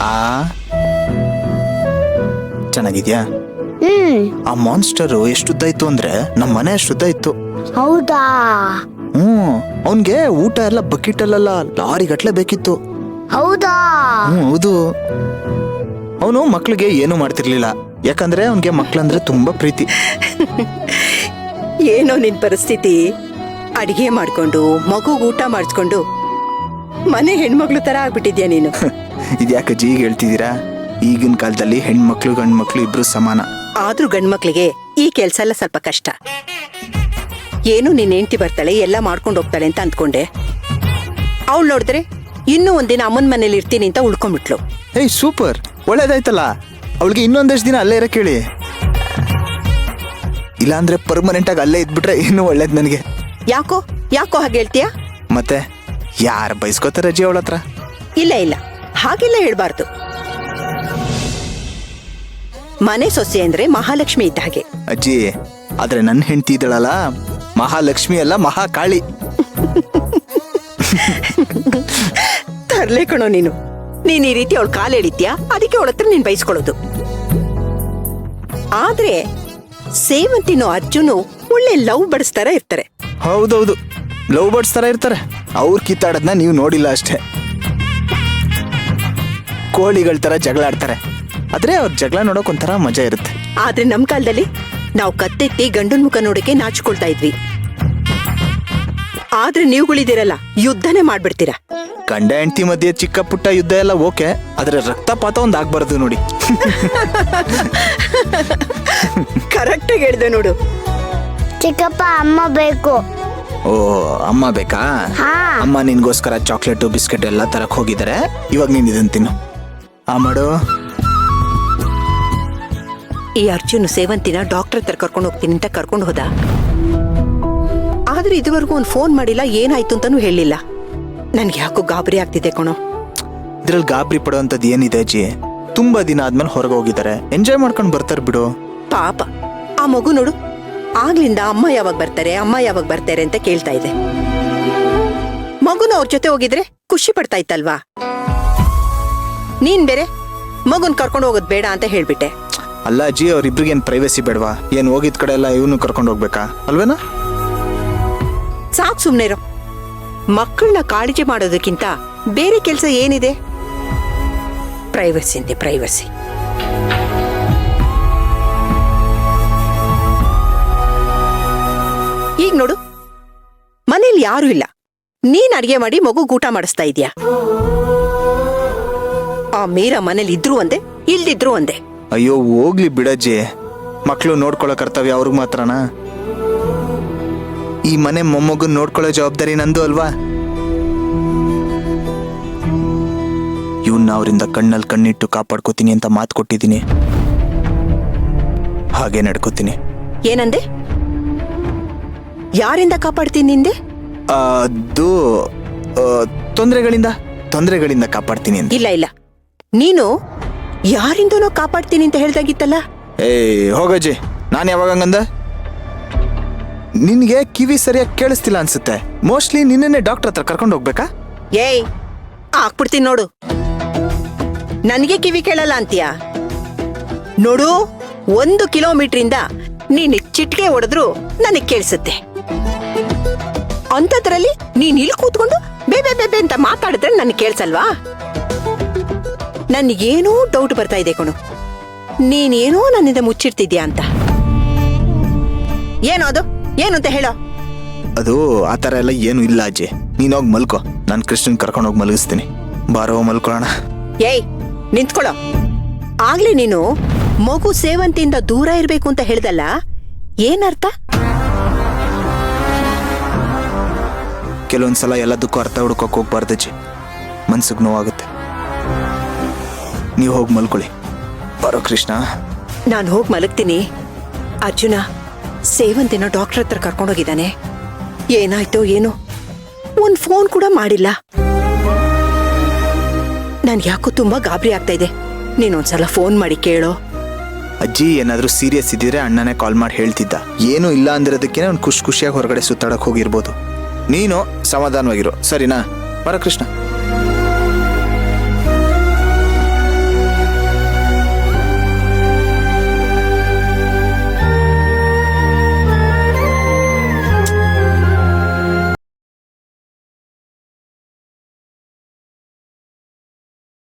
ಆ ಚೆನ್ನಾಗಿದ್ಯಾ? ಆ ಮಾನ್ಸ್ಟರ್ ಎಷ್ಟು ಉದ್ದ ಇತ್ತು ಅಂದ್ರೆ ನಮ್ಮ ಮನೆ ಅಷ್ಟು ಉದ್ದ ಇತ್ತು. ಹೌದಾ? ಅವನ್ಗೆ ಊಟ ಎಲ್ಲ ಬಕೆಟ್ ಅಲ್ಲ ಲಾರಿ ಗಟ್ಲೆ ಬೇಕಿತ್ತು. ಹೌದಾ? ಹೌದು. ಅವನು ಮಕ್ಳಿಗೆ ಏನು ಮಾಡ್ತಿರ್ಲಿಲ್ಲ, ಯಾಕಂದ್ರೆ ಅವನ್ಗೆ ಮಕ್ಳಂದ್ರೆ ತುಂಬಾ ಪ್ರೀತಿ. ಏನೋ ನಿನ್ ಪರಿಸ್ಥಿತಿ, ಅಡಿಗೆ ಮಾಡ್ಕೊಂಡು ಮಗುಗ್ ಊಟ ಮಾಡಿಸ್ಕೊಂಡು ಮನೆ ಹೆಣ್ಮಕ್ಳು ತರ ಆಗ್ಬಿಟ್ಟಿದ್ಯಾ ನೀನು. ಇದ್ಯಾಕಜ್ಜಿ ಈಗ ಹೇಳ್ತಿದ್ದೀರಾ? ಈಗಿನ ಕಾಲದಲ್ಲಿ ಹೆಣ್ಮಕ್ಳು ಗಂಡ್ಮಕ್ಳು ಇಬ್ರು ಸಮಾನ. ಆದ್ರೂ ಗಂಡ್ಮಕ್ಳಿಗೆ ಈ ಕೆಲ್ಸ ಎಲ್ಲ ಸ್ವಲ್ಪ ಕಷ್ಟ. ಏನು ನಿನ್ ಹೆಂಡತಿ ಬರ್ತಾಳೆ ಎಲ್ಲ ಮಾಡ್ಕೊಂಡು ಹೋಗ್ತಾಳೆ ಅಂತ ಅಂದ್ಕೊಂಡೆ. ಅವಳು ನೋಡಿದ್ರೆ ಇನ್ನೂ ಒಂದಿನ ಅಮ್ಮನ ಮನೇಲಿ ಇರ್ತೀನಿ ಅಂತ ಉಳ್ಕೊಂಡ್ಬಿಟ್ಲು. ಏಯ್ ಸೂಪರ್, ಒಳ್ಳೇದಾಯ್ತಲ್ಲ. ಅವಳಿಗೆ ಇನ್ನೊಂದಷ್ಟು ದಿನ ಅಲ್ಲೇ ಇರಕ್ ಹೇಳಿ. ಇಲ್ಲಾಂದ್ರೆ ಪರ್ಮನೆಂಟ್ ಆಗಿ ಅಲ್ಲೇ ಇದ್ಬಿಟ್ರೆ ಇನ್ನೂ ಒಳ್ಳೇದ್ ನನಗೆ. ಯಾಕೋ ಹಾಗೆ ಹೇಳ್ತೀಯಾ? ಮತ್ತೆ ಯಾರು ಬೈಸ್ಕೋತಾರೆ ಅಜ್ಜಿ ಅವಳ ಹತ್ರ? ಇಲ್ಲ ಹಾಗೆಲ್ಲ ಹೇಳ್ಬಾರ್ದು. ಮನೆ ಸೊಸೆ ಅಂದ್ರೆ ಮಹಾಲಕ್ಷ್ಮಿ ಇದ್ದ ಹಾಗೆ. ಅಜ್ಜಿ, ಆದ್ರೆ ನನ್ನ ಹೆಂಡತಿ ಇದ್ದಳಲ್ಲ, ಮಹಾಲಕ್ಷ್ಮಿ ಅಲ್ಲ ಮಹಾಕಾಳಿ. ತರ್ಲೆ ಕಣೋ ನೀನು ಈ ರೀತಿ ಅವಳು ಕಾಲು ಎಳಿತ್ಯಾ, ಅದಕ್ಕೆ ಅವಳ ಹತ್ರ ನೀನ್ ಬೈಸ್ಕೊಳ್ಳೋದು. ಆದ್ರೆ ಸೇವಂತಿನೋ ಅರ್ಜುನು ಒಳ್ಳೆ ಲವ್ ಬಡ್ಸ್ ತರ ಇರ್ತಾರೆ. ಹೌದೌದು, ಲವ್ ಬರ್ಡ್ಸ್ ತರ ಇರ್ತಾರೆ. ಅವ್ರ ಕಿತ್ತಾಡೋದನ್ನ ನೀವು ನೋಡಿಲ್ಲ ಅಷ್ಟೇ. ಕೋಳಿಗಳ ತರ ಜಗಳ ಆಡ್ತಾರೆ, ಆದ್ರೆ ಅವ್ರ ಜಗಳ ನೋಡೋಕ್ ಒಂಥರ ಮಜಾ ಇರುತ್ತೆ. ಆದ್ರೆ ನಮ್ ಕಾಲದಲ್ಲಿ ನಾವು ಕತ್ತೆತ್ತಿ ಗಂಡನ್ ಮುಖ ನೋಡಕ್ಕೆ ನಾಚಿಕೊಳ್ತಾ ಇದ್ವಿ. ಆದ್ರೆ ನೀವುಗಳಿದಿರಲ್ಲ, ಯುದ್ಧನೇ ಮಾಡ್ಬಿಡ್ತೀರಾ. ಗಂಡ ಹೆಂಡತಿ ಮಧ್ಯೆ ಚಿಕ್ಕ ಪುಟ್ಟ ಯುದ್ಧ ಎಲ್ಲ ಓಕೆ, ಆದ್ರೆ ರಕ್ತಪಾತ ಒಂದ್ ಆಗ್ಬಾರ್ದು ನೋಡಿ. ಕರೆಕ್ಟ್ ಆಗಿ ಹೇಳ್ದೆ ನೋಡು. ಚಿಕ್ಕಪ್ಪ ಅಮ್ಮ ಬೇಕು. ಓ, ಅಮ್ಮ ಬೇಕಾ? ಹಾ. ಅಮ್ಮ ನಿನ್ಗೋಸ್ಕರ ಚಾಕ್ಲೇಟು ಬಿಸ್ಕೆಟ್ ಎಲ್ಲ ತರಕ್ ಹೋಗಿದ್ದಾರೆ. ಇವಾಗ ನೀನ್ ಇದನ್ ತಿನ್ನು. ಆ ಮಾಡು. ಈ ಅರ್ಜುನ್ ಸೇವಂತಿನ ಡಾಕ್ಟರ್ ಹತ್ರ ಕರ್ಕೊಂಡು ಹೋಗ್ತೀನಿ ಅಂತ ಕರ್ಕೊಂಡು ಹೋದ. ಆದ್ರೆ ಇದುವರೆಗೂ ಒಂದು ಫೋನ್ ಮಾಡಿಲ್ಲ, ಏನಾಯ್ತು ಅಂತಾನೂ ಹೇಳಿಲ್ಲ. ನನ್ಗೆ ಯಾಕೋ ಗಾಬರಿ ಆಗ್ತಿದೆ ಕಣೋ. ಇದ್ರಲ್ಲಿ ಗಾಬರಿ ಪಡೋಂಥದ್ದು ಏನಿದೆ ಅಜ್ಜಿ? ತುಂಬಾ ದಿನ ಆದ್ಮೇಲೆ ಹೊರಗೆ ಹೋಗಿದ್ದಾರೆ, ಎಂಜಾಯ್ ಮಾಡ್ಕೊಂಡು ಬರ್ತಾರೆ ಬಿಡು. ಪಾಪ ಆ ಮಗು ನೋಡು, ಆಗ್ಲಿಂದ ಅಮ್ಮ ಯಾವಾಗ ಬರ್ತಾರೆ ಅಂತ ಕೇಳ್ತಾ ಇದೆ. ಮಗುನ ಅವ್ರ ಜೊತೆ ಹೋಗಿದ್ರೆ ಖುಷಿ ಪಡ್ತಾ ಇತ್ತಲ್ವಾ? ನೀನ್ ಬೇರೆ ಮಗುನ್ ಕರ್ಕೊಂಡು ಹೋಗೋದ್ ಬೇಡ ಅಂತ ಹೇಳ್ಬಿಟ್ಟೆ. ಅಲ್ಲ ಅಜ್ಜಿ, ಅವ್ರಿಬ್ರಿಗೆ ಏನ್ ಪ್ರೈವೇಸಿ ಬೇಡವಾ? ಏನ್ ಹೋಗಿದ್ ಕಡೆ ಎಲ್ಲ ಇವನು ಕರ್ಕೊಂಡು ಹೋಗ್ಬೇಕಾ ಅಲ್ವೇನಾ? ಸಾಕ್ ಸುಮ್ನೆ ಇರೋ. ಮಕ್ಕಳನ್ನ ಕಾಳಜಿ ಮಾಡೋದಕ್ಕಿಂತ ಬೇರೆ ಕೆಲಸ ಏನಿದೆ? ಪ್ರೈವಸಿ. ಈಗ ನೋಡು, ಮನೇಲಿ ಯಾರು ಇಲ್ಲ, ನೀನ್ ಅಡಿಗೆ ಮಾಡಿ ಮಗು ಊಟ ಮಾಡಿಸ್ತಾ ಇದೀಯಾ. ಆ ಮೀರಾ ಮನೇಲಿ ಇದ್ರು ಒಂದೇ, ಇಲ್ದಿದ್ರು ಒಂದೇ. ಅಯ್ಯೋ ಹೋಗ್ಲಿ ಬಿಡಜ್ಜಿ, ಮಕ್ಳು ನೋಡ್ಕೊಳ್ಳೋ ಕರ್ತವ್ಯ ಅವ್ರಿಗೆ ಮಾತ್ರನಾ? ಈ ಮನೆ ಮೊಮ್ಮಗನ್ ನೋಡ್ಕೊಳ್ಳೋ ಜವಾಬ್ದಾರಿ ನಂದು ಅಲ್ವಾ? ಇವನ್ನ ಅವರಿಂದ ಕಣ್ಣಲ್ಲಿ ಕಣ್ಣಿಟ್ಟು ಕಾಪಾಡ್ಕೋತೀನಿ ಅಂತ ಮಾತು ಕೊಟ್ಟಿದ್ದೀನಿ, ಹಾಗೆ ನಡ್ಕೋತೀನಿ. ಏನಂದೆ? ಯಾರಿಂದ ಕಾಪಾಡ್ತೀನಿ ನಿಂದೆ? ಅದು ತೊಂದರೆಗಳಿಂದ ಕಾಪಾಡ್ತೀನಿ ಅಂತ. ಇಲ್ಲ, ನೀನು ಯಾರಿಂದನೋ ಕಾಪಾಡ್ತೀನಿ ಅಂತ ಹೇಳ್ದಾಗಿತ್ತಲ್ಲ. ಹೋಗಜ್ಜಿ, ನಾನು ಯಾವಾಗ ಹಂಗಂದ? ನಿನ್ಗೆ ಕಿವಿ ಸರಿಯಾಗಿ ಕೇಳಿಸ್ತಿಲ್ಲ ಅನ್ಸುತ್ತೆ. ಮೋಸ್ಟ್ಲಿ ನಿನ್ನೆ ಡಾಕ್ಟರ್ ಹತ್ರ ಕರ್ಕೊಂಡು ಹೋಗ್ಬೇಕಾ? ಹಾಕ್ಬಿಡ್ತೀನಿ ನೋಡು. ನನಗೆ ಕಿವಿ ಕೇಳಲ್ಲ ಅಂತೀಯ? ನೋಡು, 1 ಕಿಲೋಮೀಟರ್ ನೀನ್ ಚಿಟ್ಕೆ ಹೊಡೆದ್ರು ನನಗ್ ಕೇಳಿಸುತ್ತೆ. ಅಂತದ್ರಲ್ಲಿ ನೀನ್ ಇಲ್ಲಿ ಕೂತ್ಕೊಂಡು ಬೇಬೆ ಅಂತ ಮಾತಾಡಿದ್ರೆ ನನಗೆ ಕೇಳಿಸಲ್ವಾ? ನನ್ಗೇನೋ ಡೌಟ್ ಬರ್ತಾ ಇದೆ ಕಣು, ನೀನೇನೋ ನನ್ನಿಂದ ಮುಚ್ಚಿಡ್ತಿದ್ಯಾ ಅಂತ. ಏನೋ ಅದು, ಏನು ಅಂತ ಹೇಳೋ. ಅದು ಆ ಥರ ಎಲ್ಲ ಏನು ಇಲ್ಲ ಅಜ್ಜಿ, ನೀನೋಗಿ ಮಲ್ಕೋ. ನಾನು ಕೃಷ್ಣನ್ ಕರ್ಕೊಂಡೋಗಿ ಮಲಗಿಸ್ತೀನಿ. ಬಾರೋ ಮಲ್ಕೊಳ್ಳೋಣ. ನಿಂತ್ಕೊಳ್ಳೋ. ಆಗ್ಲೇ ನೀನು ಮಗು ಸೇವಂತಿಯಿಂದ ದೂರ ಇರ್ಬೇಕು ಅಂತ ಹೇಳ್ದಲ್ಲ, ಏನರ್ಥ? ಕೆಲವೊಂದ್ಸಲ ಎಲ್ಲದಕ್ಕೂ ಅರ್ಥ ಹುಡ್ಕೋಕ್ ಹೋಗ್ಬಾರ್ದಜ್ಜಿ, ಮನ್ಸಿಗೆ ನೋವಾಗುತ್ತೆ. ನೀವು ಹೋಗಿ ಮಲ್ಕೊಳ್ಳಿ. ಬರೋ ಕೃಷ್ಣ. ನಾನು ಹೋಗಿ ಮಲಗ್ತೀನಿ. ಅರ್ಜುನ ಸೇವಂತಿನ ಡಾಕ್ಟರ್ ಹತ್ರ ಕರ್ಕೊಂಡೋಗಿದ್ದಾನೆ. ಏನಾಯ್ತೋ ಏನೋ, ಒಂದ್ ಫೋನ್ ಕೂಡ ಮಾಡಿಲ್ಲ. ನನ್ಗೆ ಯಾಕೋ ತುಂಬಾ ಗಾಬರಿ ಆಗ್ತಾ ಇದೆ. ನೀನೊಂದ್ಸಲ ಫೋನ್ ಮಾಡಿ ಕೇಳೋ. ಅಜ್ಜಿ ಏನಾದ್ರೂ ಸೀರಿಯಸ್ ಇದ್ದಿದ್ರೆ ಅಣ್ಣನೇ ಕಾಲ್ ಮಾಡಿ ಹೇಳ್ತಿದ್ದ. ಏನು ಇಲ್ಲ ಅಂದಿರೋದಕ್ಕೆ ಅವ್ನು ಖುಷಿಯಾಗಿ ಹೊರಗಡೆ ಸುತ್ತಾಡಕ್ ಹೋಗಿರ್ಬೋದು. ನೀನು ಸಮಾಧಾನವಾಗಿರು, ಸರಿನಾ? ಬರ ಕೃಷ್ಣ.